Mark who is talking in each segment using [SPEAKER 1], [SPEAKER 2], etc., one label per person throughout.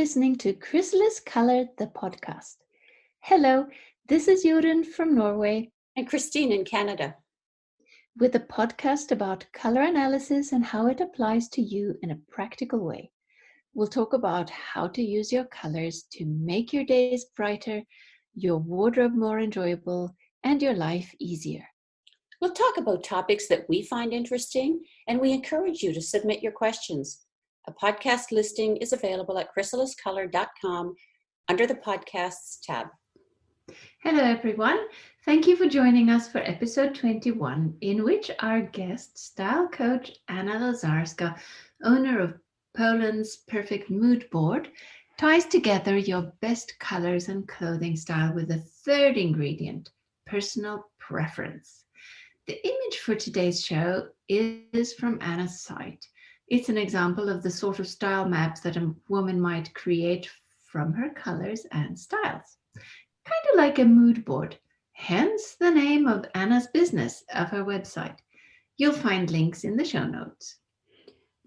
[SPEAKER 1] listening to Chrysalis Colour, the podcast. Hello, this is Jorunn from Norway.
[SPEAKER 2] And Christine in Canada.
[SPEAKER 1] With a podcast about colour analysis and how it applies to you in a practical way. We'll talk about how to use your colours to make your days brighter, your wardrobe more enjoyable, and your life easier.
[SPEAKER 2] We'll talk about topics that we find interesting, and we encourage you to submit your questions. A podcast listing is available at chrysaliscolour.com under the Podcasts tab.
[SPEAKER 1] Hello everyone, thank you for joining us for episode 21, in which our guest, style coach Anna Lazarska, owner of Poland's Perfect Mood Board, ties together your best colors and clothing style with a third ingredient, personal preference. The image for today's show is from Anna's site. It's an example of the sort of style maps that a woman might create from her colors and styles. Kind of like a mood board, hence the name of Anna's business of her website. You'll find links in the show notes.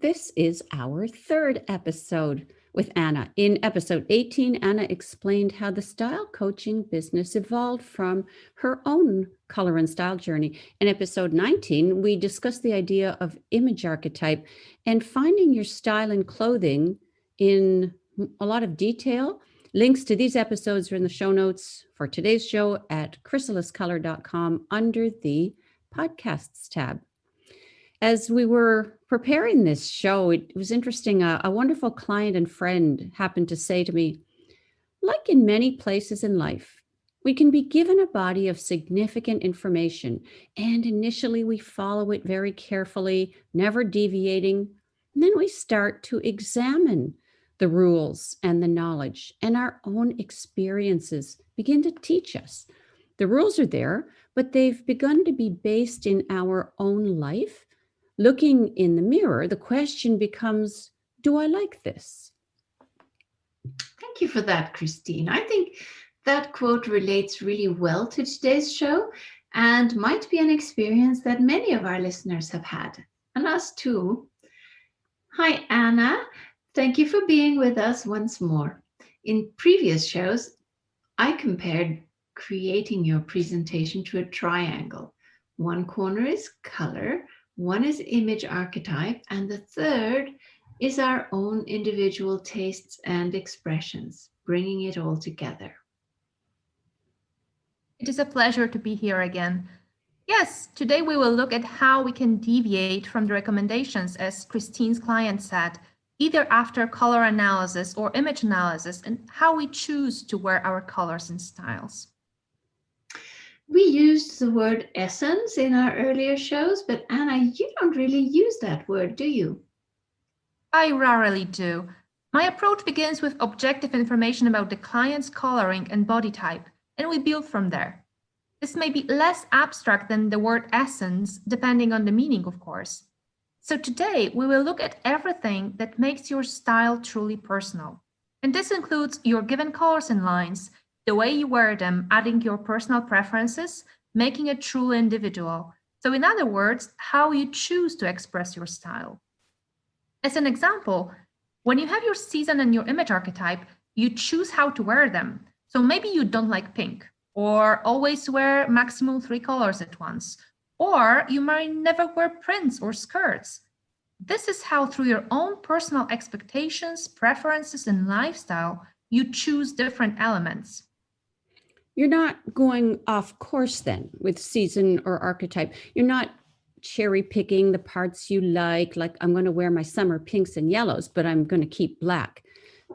[SPEAKER 3] This is our third episode with Anna. In episode 18, Anna explained how the style coaching business evolved from her own color and style journey. In episode 19, we discussed the idea of image archetype and finding your style and clothing in a lot of detail. Links to these episodes are in the show notes for today's show at chrysaliscolour.com under the Podcasts tab. As we were preparing this show, it was interesting. A wonderful client and friend happened to say to me, like in many places in life, we can be given a body of significant information, and initially we follow it very carefully, never deviating. And then we start to examine the rules and the knowledge, and our own experiences begin to teach us. The rules are there, but they've begun to be based in our own life. Looking in the mirror, the question becomes, do I like this?
[SPEAKER 1] Thank you for that, Christine. I think that quote relates really well to today's show and might be an experience that many of our listeners have had, and us too. Hi, Anna. Thank you for being with us once more. In previous shows, I compared creating your presentation to a triangle. One corner is color, one is image archetype, and the third is our own individual tastes and expressions, bringing it all together.
[SPEAKER 4] It is a pleasure to be here again. Yes, today we will look at how we can deviate from the recommendations, as Christine's client said, either after color analysis or image analysis, and how we choose to wear our colors and styles.
[SPEAKER 1] We used the word essence in our earlier shows, but Anna, you don't really use that word, do you?
[SPEAKER 4] I rarely do. My approach begins with objective information about the client's coloring and body type, and we build from there. This may be less abstract than the word essence, depending on the meaning, of course. So today, we will look at everything that makes your style truly personal. And this includes your given colors and lines, the way you wear them, adding your personal preferences, making it truly individual. So in other words, how you choose to express your style. As an example, when you have your season and your image archetype, you choose how to wear them. So maybe you don't like pink, or always wear maximum 3 colors at once. Or you might never wear prints or skirts. This is how, through your own personal expectations, preferences, and lifestyle, you choose different elements.
[SPEAKER 3] You're not going off course then with season or archetype. You're not cherry picking the parts you like I'm going to wear my summer pinks and yellows, but I'm going to keep black.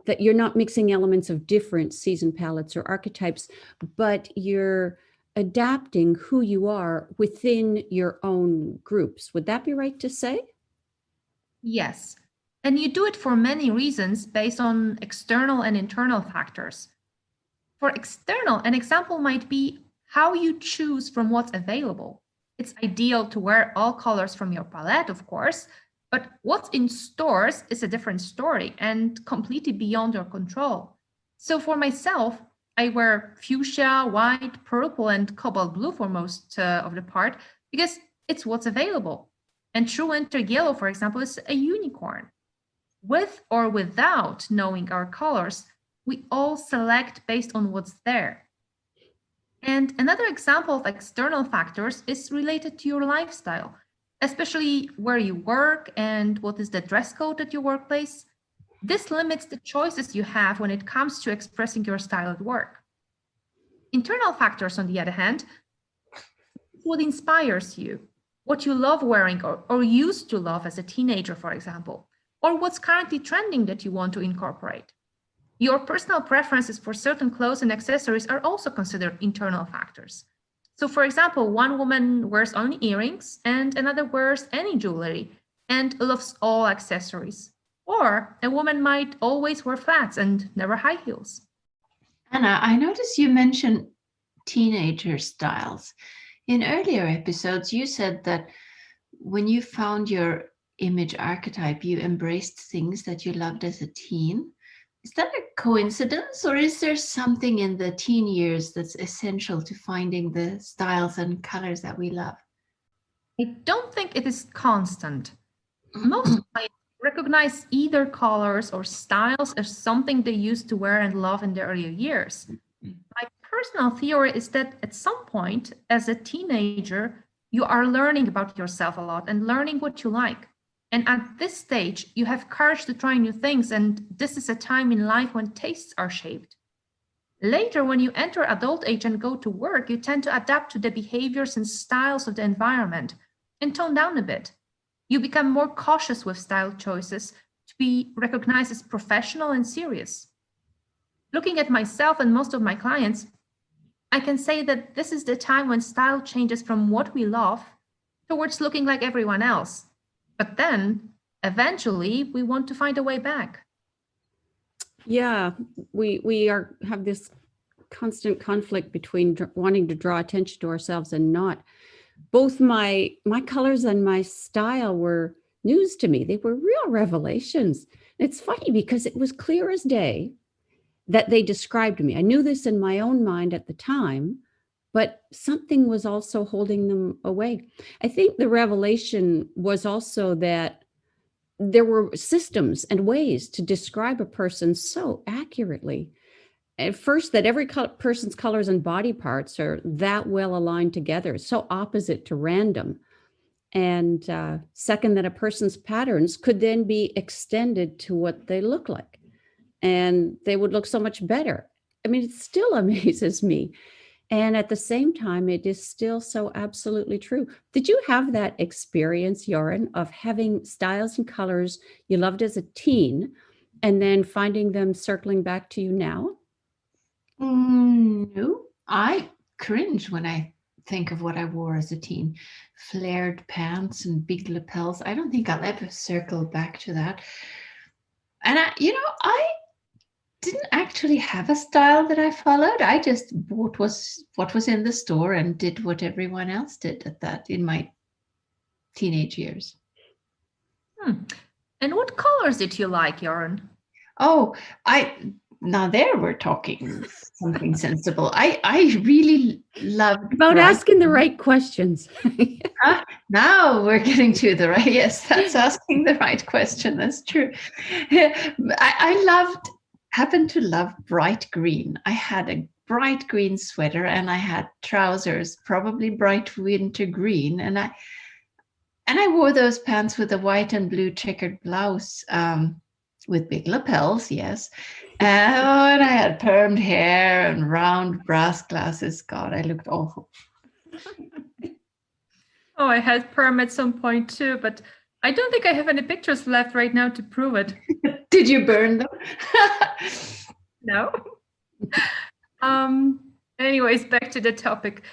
[SPEAKER 3] That you're not mixing elements of different season palettes or archetypes, but you're adapting who you are within your own groups. Would that be right to say?
[SPEAKER 4] Yes. And you do it for many reasons based on external and internal factors. For external, an example might be how you choose from what's available. It's ideal to wear all colors from your palette, of course, but what's in stores is a different story and completely beyond your control. So for myself, I wear fuchsia, white, purple, and cobalt blue for most of the part because it's what's available. And true winter yellow, for example, is a unicorn. With or without knowing our colors, we all select based on what's there. And another example of external factors is related to your lifestyle, especially where you work and what is the dress code at your workplace. This limits the choices you have when it comes to expressing your style at work. Internal factors, on the other hand, what inspires you, what you love wearing or used to love as a teenager, for example, or what's currently trending that you want to incorporate. Your personal preferences for certain clothes and accessories are also considered internal factors. So, for example, one woman wears only earrings and another wears any jewelry and loves all accessories. Or a woman might always wear flats and never high heels.
[SPEAKER 1] Anna, I noticed you mentioned teenager styles. In earlier episodes, you said that when you found your image archetype, you embraced things that you loved as a teen. Is that a coincidence, or is there something in the teen years that's essential to finding the styles and colors that we love?
[SPEAKER 4] I don't think it is constant. Most clients recognize either colors or styles as something they used to wear and love in their earlier years. My personal theory is that at some point, as a teenager, you are learning about yourself a lot and learning what you like. And at this stage, you have courage to try new things, and this is a time in life when tastes are shaped. Later, when you enter adult age and go to work, you tend to adapt to the behaviors and styles of the environment and tone down a bit. You become more cautious with style choices to be recognized as professional and serious. Looking at myself and most of my clients, I can say that this is the time when style changes from what we love towards looking like everyone else. But then, eventually, we want to find a way back.
[SPEAKER 3] Yeah, we have this constant conflict between wanting to draw attention to ourselves and not. Both my colors and my style were news to me. They were real revelations. It's funny because it was clear as day that they described me. I knew this in my own mind at the time, but something was also holding them away. I think the revelation was also that there were systems and ways to describe a person so accurately. At first, that every person's colors and body parts are that well aligned together, so opposite to random. And second, that a person's patterns could then be extended to what they look like, and they would look so much better. I mean, it still amazes me. And at the same time, it is still so absolutely true. Did you have that experience, Joran, of having styles and colors you loved as a teen and then finding them circling back to you now?
[SPEAKER 1] No, I cringe when I think of what I wore as a teen. Flared pants and big lapels. I don't think I'll ever circle back to that. And I didn't actually have a style that I followed. I just bought what was in the store and did what everyone else did at that in my teenage years.
[SPEAKER 4] And what colors did you like, Joran?
[SPEAKER 1] Oh, now there we're talking something sensible. I really loved
[SPEAKER 3] About asking the right questions.
[SPEAKER 1] Now we're getting to the right. Yes, that's asking the right question. That's true. I happened to love bright green. I had a bright green sweater and I had trousers, probably bright winter green, and I wore those pants with a white and blue checkered blouse with big lapels. Yes. And I had permed hair and round brass glasses. God, I looked awful.
[SPEAKER 4] Oh, I had perm at some point too, but I don't think I have any pictures left right now to prove it.
[SPEAKER 1] Did you burn them?
[SPEAKER 4] No. Anyways, back to the topic.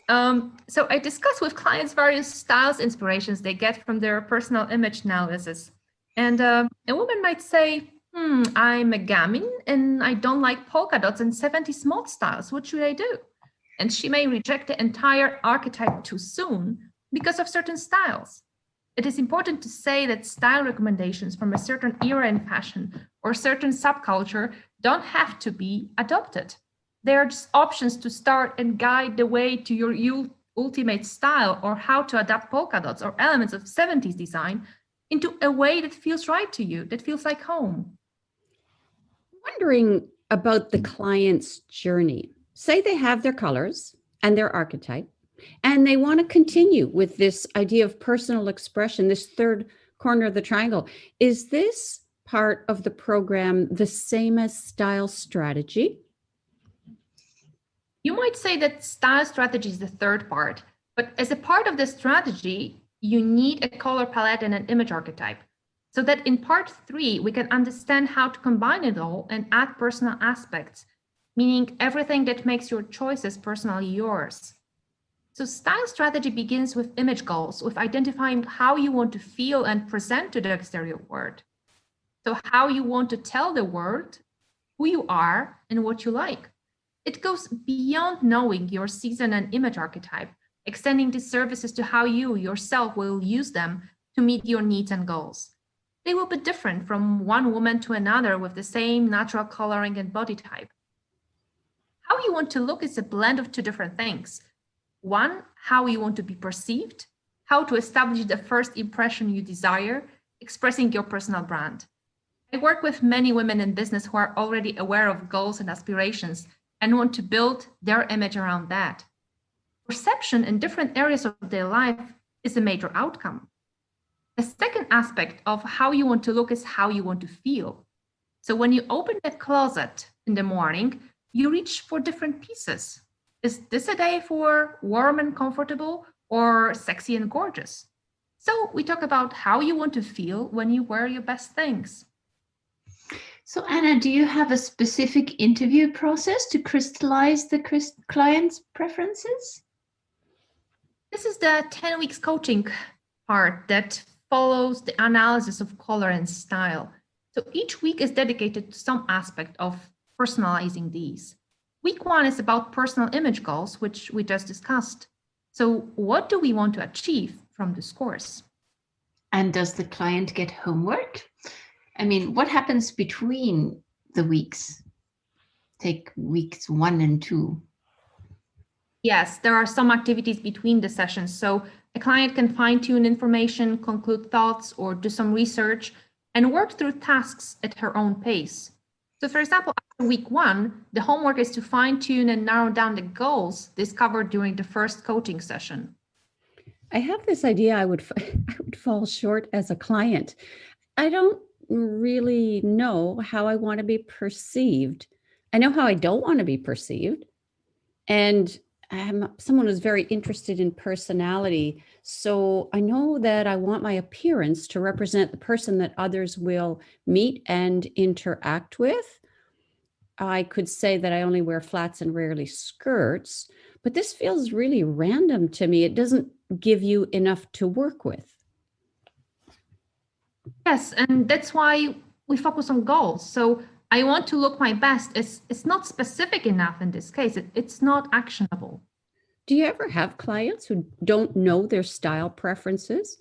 [SPEAKER 4] So I discuss with clients various styles inspirations they get from their personal image analysis. And a woman might say, I'm a gamin and I don't like polka dots and 70s mod styles. What should I do? And she may reject the entire archetype too soon because of certain styles. It is important to say that style recommendations from a certain era in fashion or certain subculture don't have to be adopted. They are just options to start and guide the way to your ultimate style, or how to adapt polka dots or elements of 70s design into a way that feels right to you, that feels like home.
[SPEAKER 3] Wondering about the client's journey. Say they have their colors and their archetype, and they want to continue with this idea of personal expression, this third corner of the triangle. Is this part of the program the same as style strategy?
[SPEAKER 4] You might say that style strategy is the third part, but as a part of the strategy, you need a color palette and an image archetype, so that in part 3, we can understand how to combine it all and add personal aspects, meaning everything that makes your choices personally yours. So style strategy begins with image goals, with identifying how you want to feel and present to the exterior world. So how you want to tell the world who you are and what you like. It goes beyond knowing your season and image archetype, extending these services to how you yourself will use them to meet your needs and goals. They will be different from one woman to another with the same natural coloring and body type. How you want to look is a blend of two different things. One, how you want to be perceived, how to establish the first impression you desire, expressing your personal brand. I work with many women in business who are already aware of goals and aspirations and want to build their image around that. Perception in different areas of their life is a major outcome. The second aspect of how you want to look is how you want to feel. So when you open the closet in the morning, you reach for different pieces. Is this a day for warm and comfortable or sexy and gorgeous? So we talk about how you want to feel when you wear your best things.
[SPEAKER 1] So Anna, do you have a specific interview process to crystallize the client's preferences?
[SPEAKER 4] This is the 10 weeks coaching part that follows the analysis of color and style. So each week is dedicated to some aspect of personalizing these. Week 1 is about personal image goals, which we just discussed. So what do we want to achieve from this course?
[SPEAKER 1] And does the client get homework? I mean, what happens between the weeks? Take weeks 1 and 2.
[SPEAKER 4] Yes, there are some activities between the sessions. So a client can fine-tune information, conclude thoughts, or do some research and work through tasks at her own pace. So for example, after week 1, the homework is to fine-tune and narrow down the goals discovered during the first coaching session.
[SPEAKER 3] I have this idea I would fall short as a client. I don't really know how I want to be perceived. I know how I don't want to be perceived. And I'm someone who's very interested in personality. So I know that I want my appearance to represent the person that others will meet and interact with. I could say that I only wear flats and rarely skirts, but this feels really random to me. It doesn't give you enough to work with.
[SPEAKER 4] Yes, and that's why we focus on goals. So I want to look my best. It's not specific enough in this case. It's not actionable.
[SPEAKER 3] Do you ever have clients who don't know their style preferences?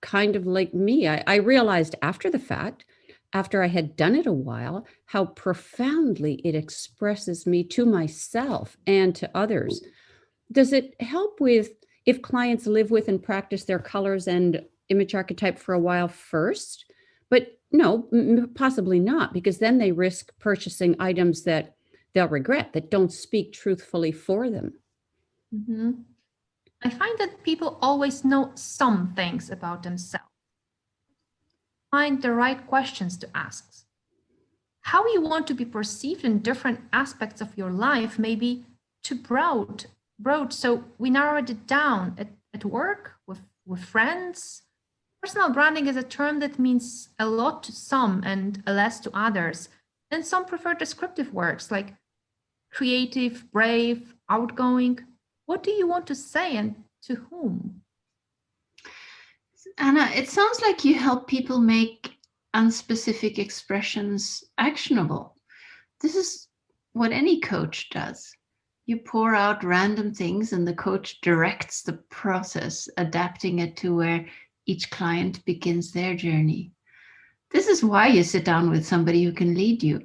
[SPEAKER 3] Kind of like me. I realized after the fact, after I had done it a while, how profoundly it expresses me to myself and to others. Does it help with if clients live with and practice their colors and image archetype for a while first? But no, possibly not, because then they risk purchasing items that they'll regret, that don't speak truthfully for them.
[SPEAKER 4] Mm-hmm. I find that people always know some things about themselves. Find the right questions to ask. How you want to be perceived in different aspects of your life may be too broad. So we narrowed it down at work, with friends. Personal branding is a term that means a lot to some and less to others. And some prefer descriptive words like creative, brave, outgoing. What do you want to say and to whom?
[SPEAKER 1] Anna, it sounds like you help people make unspecific expressions actionable. This is what any coach does. You pour out random things and the coach directs the process, adapting it to where each client begins their journey. This is why you sit down with somebody who can lead you.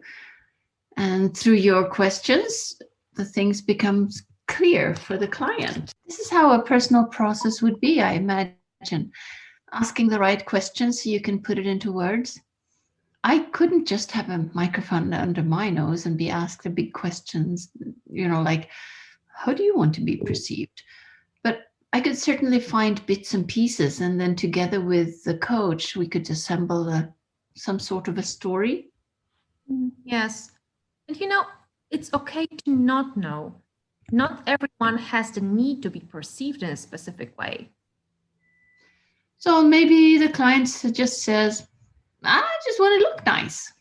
[SPEAKER 1] And through your questions, the things become clear for the client. This is how a personal process would be, I imagine. asking the right questions so you can put it into words. I couldn't just have a microphone under my nose and be asked the big questions, like, how do you want to be perceived? But I could certainly find bits and pieces, and then together with the coach, we could assemble some sort of a story.
[SPEAKER 4] Yes. And it's okay to not know. Not everyone has the need to be perceived in a specific way.
[SPEAKER 1] So maybe the client just says, I just want to look nice.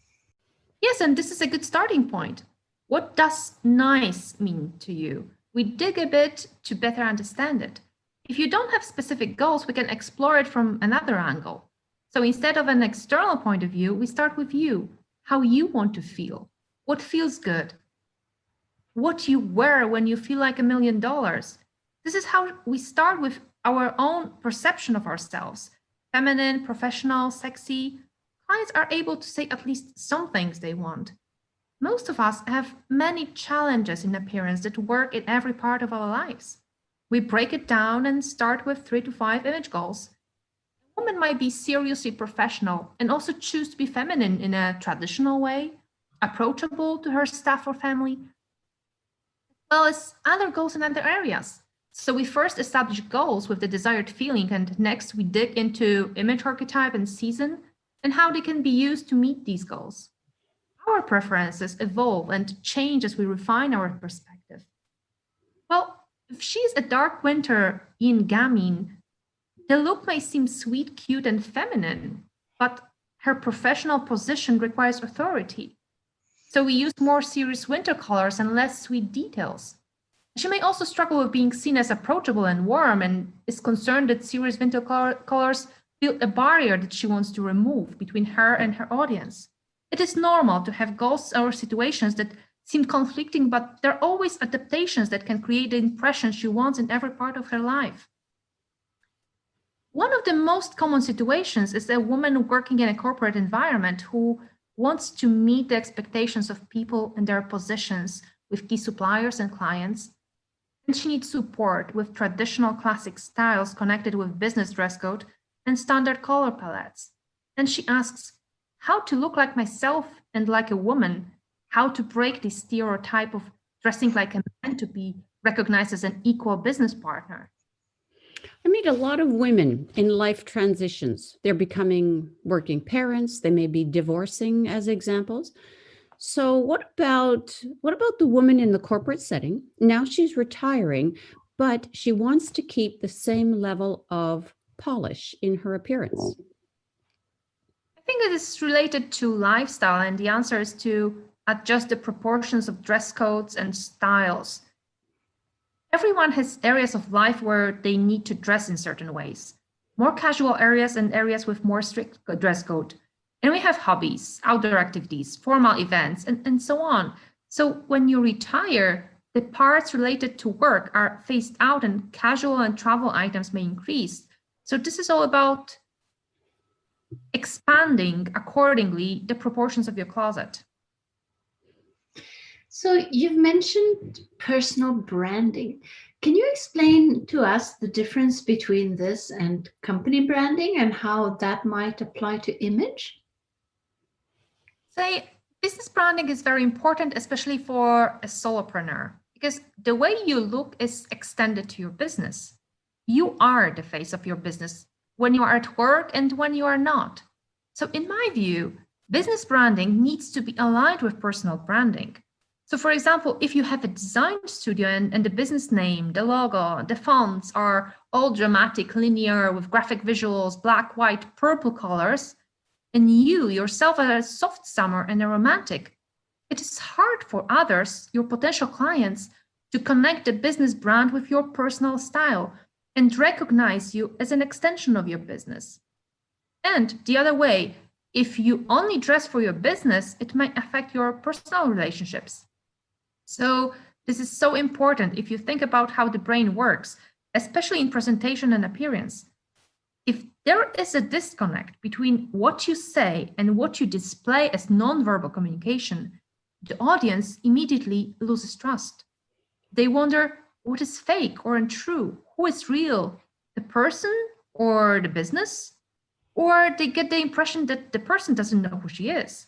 [SPEAKER 4] Yes, and this is a good starting point. What does nice mean to you? We dig a bit to better understand it. If you don't have specific goals, we can explore it from another angle. So instead of an external point of view, we start with you, how you want to feel, what feels good, what you wear when you feel like $1 million. This is how we start with our own perception of ourselves. Feminine, professional, sexy. Clients are able to say at least some things they want. Most of us have many challenges in appearance that work in every part of our lives. We break it down and start with 3 to 5 image goals. A woman might be seriously professional and also choose to be feminine in a traditional way, approachable to her staff or family, as well as other goals in other areas. So we first establish goals with the desired feeling, and next we dig into image archetype and season and how they can be used to meet these goals. Our preferences evolve and change as we refine our perspective. Well, if she's a dark winter in gamine, the look may seem sweet, cute, and feminine, but her professional position requires authority. So we use more serious winter colors and less sweet details. She may also struggle with being seen as approachable and warm and is concerned that serious winter colors build a barrier that she wants to remove between her and her audience. It is normal to have goals or situations that seem conflicting, but there are always adaptations that can create the impression she wants in every part of her life. One of the most common situations is a woman working in a corporate environment who wants to meet the expectations of people in their positions with key suppliers and clients. And she needs support with traditional classic styles connected with business dress code and standard color palettes. And she asks, how to look like myself and like a woman, how to break the stereotype of dressing like a man to be recognized as an equal business partner.
[SPEAKER 3] I meet a lot of women in life transitions. They're becoming working parents. They may be divorcing, as examples. So what about the woman in the corporate setting? Now she's retiring, but she wants to keep the same level of polish in her appearance.
[SPEAKER 4] I think it is related to lifestyle, and the answer is to adjust the proportions of dress codes and styles. Everyone has areas of life where they need to dress in certain ways. More casual areas and areas with more strict dress code. And we have hobbies, outdoor activities, formal events, and so on. So when you retire, the parts related to work are phased out and casual and travel items may increase. So this is all about expanding accordingly the proportions of your closet.
[SPEAKER 1] So you've mentioned personal branding. Can you explain to us the difference between this and company branding and how that might apply to image?
[SPEAKER 4] Say, business branding is very important, especially for a solopreneur, because the way you look is extended to your business. You are the face of your business when you are at work and when you are not. So in my view, business branding needs to be aligned with personal branding. So for example, if you have a design studio and the business name, the logo, the fonts are all dramatic, linear with graphic visuals, black, white, purple colors, and you yourself are a soft summer and a romantic, it is hard for others, your potential clients, to connect the business brand with your personal style and recognize you as an extension of your business. And the other way, if you only dress for your business, it might affect your personal relationships. So this is so important if you think about how the brain works, especially in presentation and appearance. If there is a disconnect between what you say and what you display as nonverbal communication, the audience immediately loses trust. They wonder what is fake or untrue, who is real, the person or the business? or they get the impression that the person doesn't know who she is.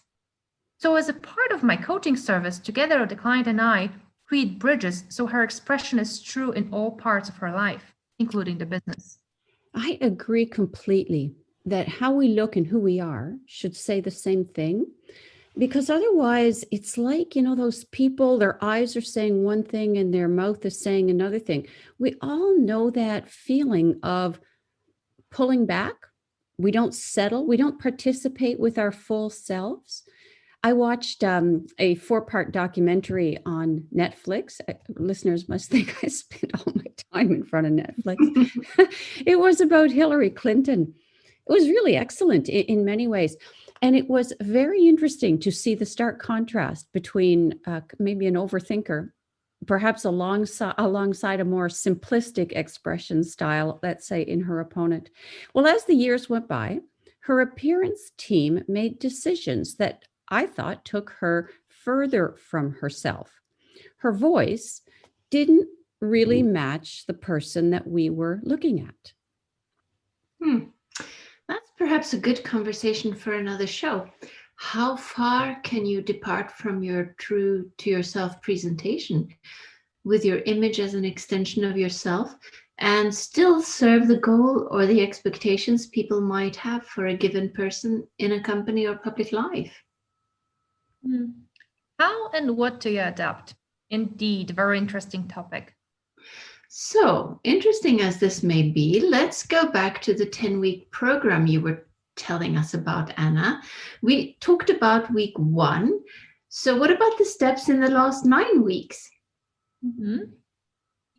[SPEAKER 4] So as a part of my coaching service, together the client and I create bridges so her expression is true in all parts of her life, including the business.
[SPEAKER 3] I agree completely that how we look and who we are should say the same thing. Because otherwise, it's like, those people, their eyes are saying one thing and their mouth is saying another thing. We all know that feeling of pulling back. We don't settle. We don't participate with our full selves. I watched a 4-part documentary on Netflix. Listeners must think I spend all my time in front of Netflix. It was about Hillary Clinton. It was really excellent in many ways. And it was very interesting to see the stark contrast between maybe an overthinker, perhaps alongside a more simplistic expression style, let's say, in her opponent. Well, as the years went by, her appearance team made decisions that I thought took her further from herself. Her voice didn't really match the person that we were looking at.
[SPEAKER 1] That's perhaps a good conversation for another show. How far can you depart from your true to yourself presentation with your image as an extension of yourself and still serve the goal or the expectations people might have for a given person in a company or public life?
[SPEAKER 4] How and what do you adapt? Indeed, very interesting topic.
[SPEAKER 1] So, interesting as this may be, let's go back to the 10-week program you were telling us about, Anna. We talked about week 1. So, what about the steps in the last 9 weeks?
[SPEAKER 4] In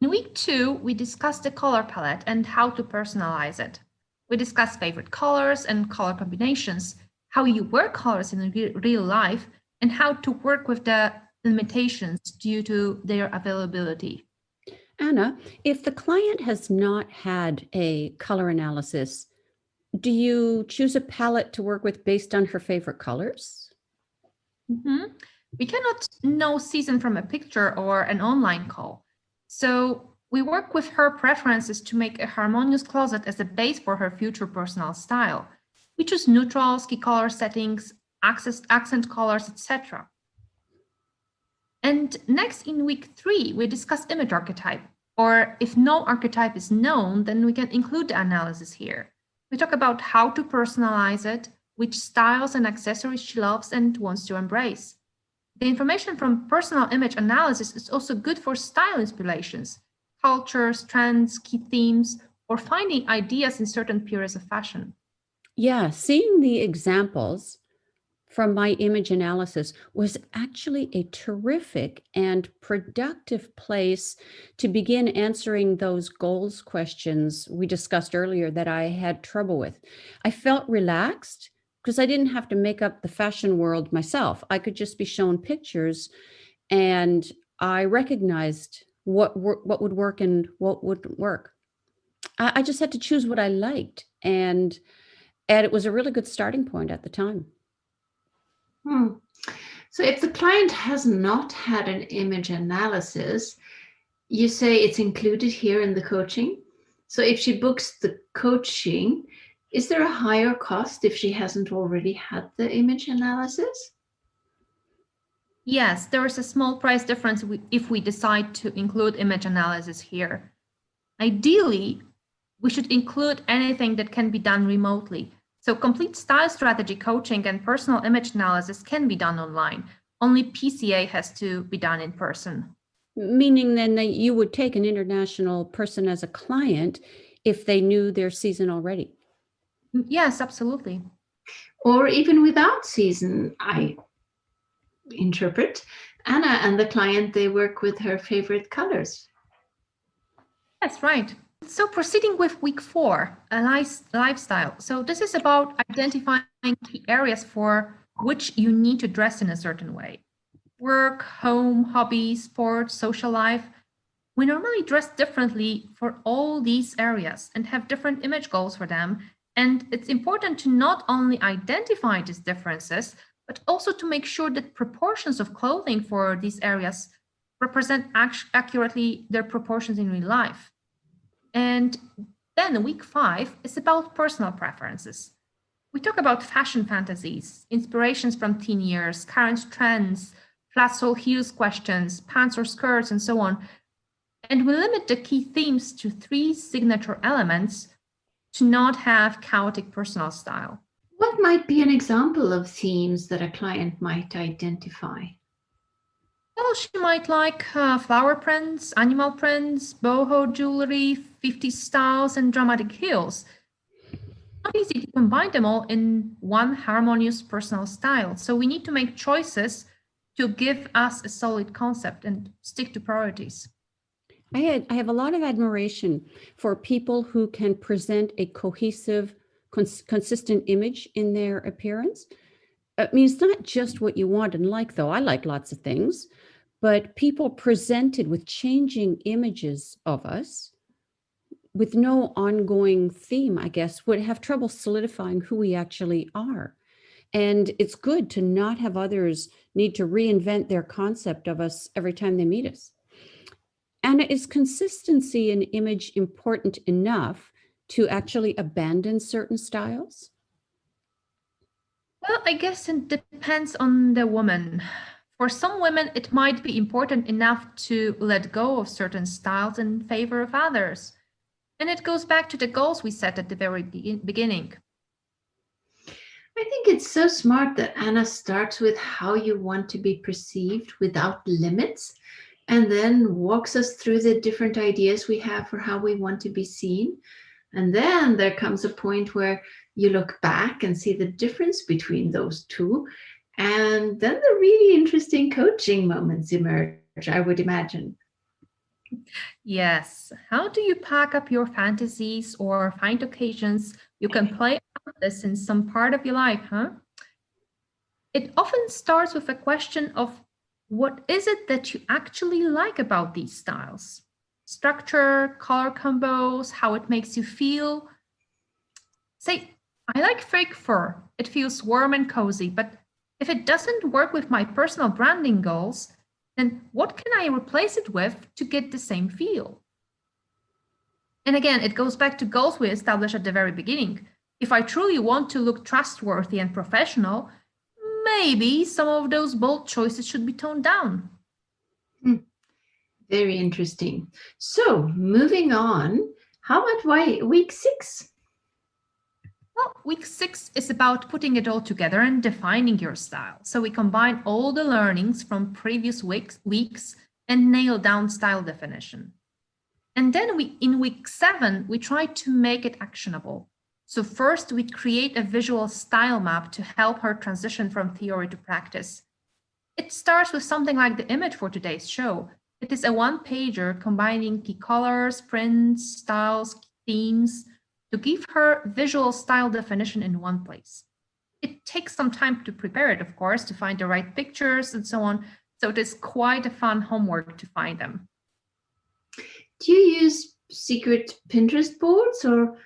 [SPEAKER 4] week 2, we discussed the color palette and how to personalize it. We discussed favorite colors and color combinations, how you wear colors in real life, and how to work with the limitations due to their availability.
[SPEAKER 3] Anna, if the client has not had a color analysis, do you choose a palette to work with based on her favorite colors?
[SPEAKER 4] We cannot know season from a picture or an online call. So we work with her preferences to make a harmonious closet as a base for her future personal style. We choose neutrals, key color settings, accent colors, etc. And next in week 3, we discuss image archetype, or if no archetype is known, then we can include the analysis here. We talk about how to personalize it, which styles and accessories she loves and wants to embrace. The information from personal image analysis is also good for style inspirations, cultures, trends, key themes, or finding ideas in certain periods of fashion.
[SPEAKER 3] Yeah, seeing the examples from my image analysis was actually a terrific and productive place to begin answering those goals questions we discussed earlier that I had trouble with. I felt relaxed because I didn't have to make up the fashion world myself. I could just be shown pictures and I recognized what would work and what wouldn't work. I just had to choose what I liked, and it was a really good starting point at the time.
[SPEAKER 1] So if the client has not had an image analysis, you say it's included here in the coaching. So if she books the coaching, is there a higher cost if she hasn't already had the image analysis?
[SPEAKER 4] Yes, there is a small price difference if we decide to include image analysis here. Ideally, we should include anything that can be done remotely. So complete style strategy coaching and personal image analysis can be done online. Only PCA has to be done in person.
[SPEAKER 3] Meaning then that you would take an international person as a client if they knew their season already.
[SPEAKER 4] Yes, absolutely.
[SPEAKER 1] Or even without season, I interpret. Anna and the client, they work with her favorite colors.
[SPEAKER 4] That's right. So proceeding with week 4, a lifestyle. So this is about identifying key areas for which you need to dress in a certain way. Work, home, hobbies, sports, social life. We normally dress differently for all these areas and have different image goals for them. And it's important to not only identify these differences, but also to make sure that proportions of clothing for these areas represent accurately their proportions in real life. And then week 5 is about personal preferences. We talk about fashion fantasies, inspirations from teen years, current trends, flat sole heels questions, pants or skirts, and so on. And we limit the key themes to 3 signature elements to not have chaotic personal style.
[SPEAKER 1] What might be an example of themes that a client might identify?
[SPEAKER 4] Well, she might like flower prints, animal prints, boho jewelry, 50s styles, and dramatic heels. Not easy to combine them all in one harmonious personal style. So we need to make choices to give us a solid concept and stick to priorities.
[SPEAKER 3] I have a lot of admiration for people who can present a cohesive, consistent image in their appearance. I mean, it's not just what you want and like, though. I like lots of things, but people presented with changing images of us with no ongoing theme, I guess, would have trouble solidifying who we actually are. And it's good to not have others need to reinvent their concept of us every time they meet us. And is consistency in image important enough to actually abandon certain styles?
[SPEAKER 4] Well, I guess it depends on the woman. For some women, it might be important enough to let go of certain styles in favor of others. And it goes back to the goals we set at the very beginning.
[SPEAKER 1] I think it's so smart that Anna starts with how you want to be perceived without limits, and then walks us through the different ideas we have for how we want to be seen. And then there comes a point where you look back and see the difference between those two. And then the really interesting coaching moments emerge, I would imagine.
[SPEAKER 4] Yes. How do you pack up your fantasies or find occasions you can play out this in some part of your life, huh? It often starts with a question of what is it that you actually like about these styles? Structure, color combos, how it makes you feel. Say, I like fake fur. It feels warm and cozy, but if it doesn't work with my personal branding goals, then what can I replace it with to get the same feel? And again, it goes back to goals we established at the very beginning. If I truly want to look trustworthy and professional, maybe some of those bold choices should be toned down.
[SPEAKER 1] Very interesting. So, moving on, how about week 6?
[SPEAKER 4] Well, week 6 is about putting it all together and defining your style. So we combine all the learnings from previous weeks and nail down style definition. And then in week 7, we try to make it actionable. So first, we create a visual style map to help her transition from theory to practice. It starts with something like the image for today's show. It is a one-pager combining key colors, prints, styles, themes, to give her visual style definition in one place. It takes some time to prepare it, of course, to find the right pictures and so on. So it is quite a fun homework to find them.
[SPEAKER 1] Do you use secret Pinterest boards or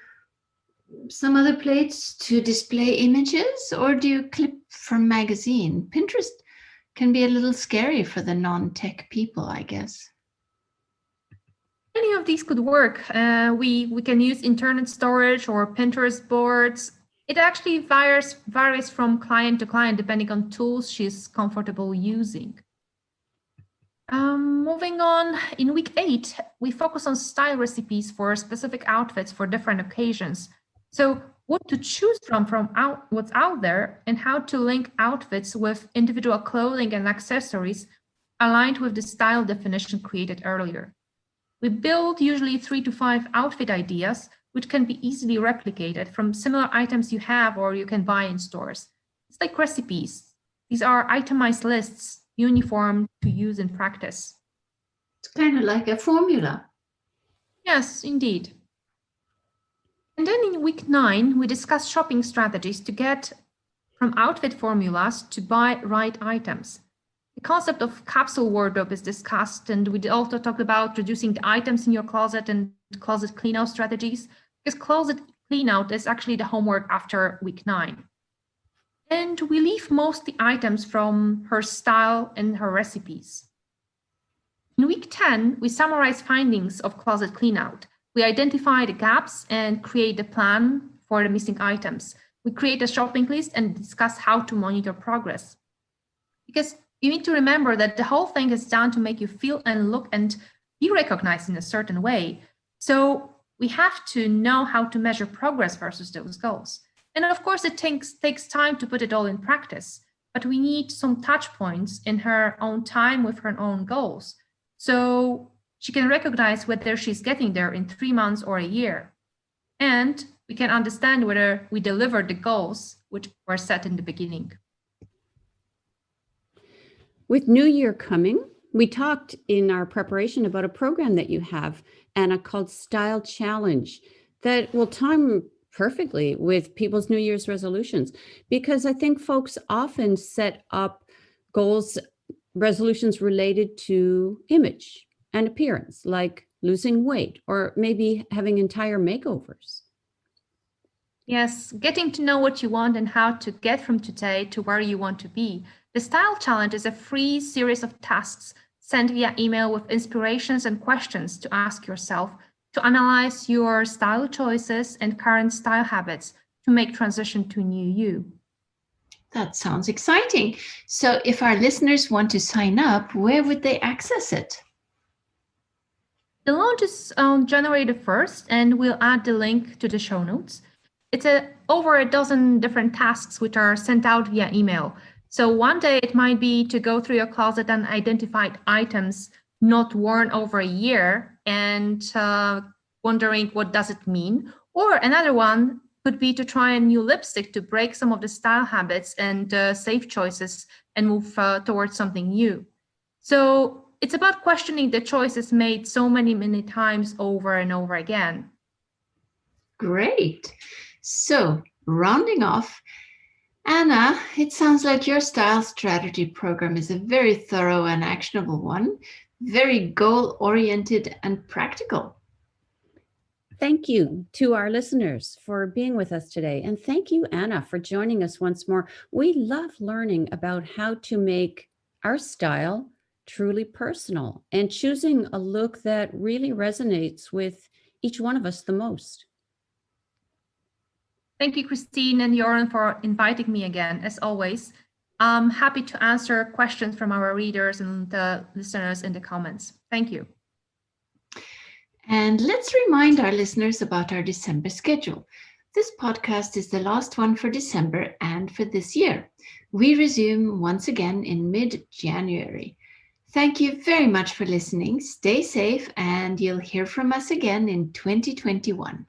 [SPEAKER 1] some other places to display images, or do you clip from magazine? Pinterest can be a little scary for the non-tech people, I guess.
[SPEAKER 4] Any of these could work. We can use internet storage or Pinterest boards. It actually varies from client to client depending on tools she's comfortable using. Moving on, in week 8, we focus on style recipes for specific outfits for different occasions. So what to choose from what's out there and how to link outfits with individual clothing and accessories aligned with the style definition created earlier. We build usually 3 to 5 outfit ideas, which can be easily replicated from similar items you have or you can buy in stores. It's like recipes. These are itemized lists, uniform to use in practice.
[SPEAKER 1] It's kind of like a formula.
[SPEAKER 4] Yes, indeed. And then in week 9, we discuss shopping strategies to get from outfit formulas to buy right items. The concept of capsule wardrobe is discussed, and we also talked about reducing the items in your closet and closet clean-out strategies, because closet clean-out is actually the homework after week 9. And we leave most the items from her style and her recipes. In week 10, we summarize findings of closet clean-out. We identify the gaps and create a plan for the missing items. We create a shopping list and discuss how to monitor progress. Because you need to remember that the whole thing is done to make you feel and look and be recognized in a certain way. So we have to know how to measure progress versus those goals. And of course, it takes time to put it all in practice, but we need some touch points in her own time with her own goals. So she can recognize whether she's getting there in 3 months or a year. And we can understand whether we delivered the goals which were set in the beginning.
[SPEAKER 3] With New Year coming, we talked in our preparation about a program that you have, Anna, called Style Challenge, that will time perfectly with people's New Year's resolutions, because I think folks often set up goals, resolutions related to image and appearance, like losing weight or maybe having entire makeovers.
[SPEAKER 4] Yes, getting to know what you want and how to get from today to where you want to be. The Style Challenge is a free series of tasks sent via email with inspirations and questions to ask yourself to analyze your style choices and current style habits to make transition to new you.
[SPEAKER 1] That sounds exciting. So if our listeners want to sign up, where would they access it?
[SPEAKER 4] The launch is on January the 1st, and we'll add the link to the show notes. It's over a dozen different tasks which are sent out via email. So one day it might be to go through your closet and identify items not worn over a year and wondering what does it mean. Or another one could be to try a new lipstick to break some of the style habits and safe choices and move towards something new. So it's about questioning the choices made so many times over and over again.
[SPEAKER 1] Great. So rounding off, Anna, it sounds like your style strategy program is a very thorough and actionable one, very goal-oriented and practical.
[SPEAKER 3] Thank you to our listeners for being with us today. And thank you, Anna, for joining us once more. We love learning about how to make our style truly personal and choosing a look that really resonates with each one of us the most.
[SPEAKER 4] Thank you, Christine and Joran, for inviting me again. As always, I'm happy to answer questions from our readers and the listeners in the comments. Thank you.
[SPEAKER 1] And let's remind our listeners about our December schedule. This podcast is the last one for December and for this year. We resume once again in mid-January. Thank you very much for listening. Stay safe, and you'll hear from us again in 2021.